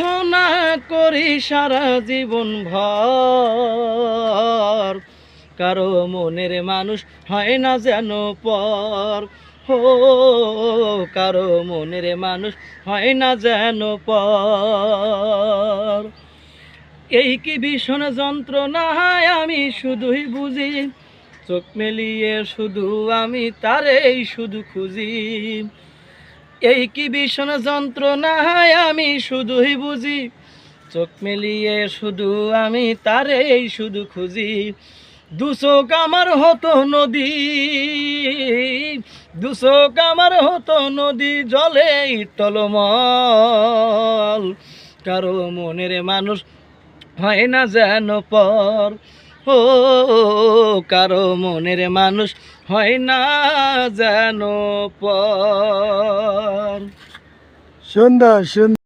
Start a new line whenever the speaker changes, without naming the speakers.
প্রার্থনা করি সারা জীবন ভর, কারো মনের মানুষ হয় না যেন পর। ও কারো মনের মানুষ হয় না যেন পর। এই কি ভীষণ যন্ত্রণায় আমি শুধুই বুঝি, চোখ মেলিয়ে শুধু আমি তারেই শুধু খুঁজি। এই কি ভীষণ যন্ত্রণায় আমি শুধুই বুঝি, চোখ মেলিয়ে শুধু আমি তারেই শুধু খুঁজি। দুচোখ আমার হতো নদী, দুচোখ আমার হতো নদী, জলে টলমল, কারো মনের মানুষ হয় না যেন পর। ও কারো মনের মানুষ হয় না যেন পর।
সুন্দর সুন্দর।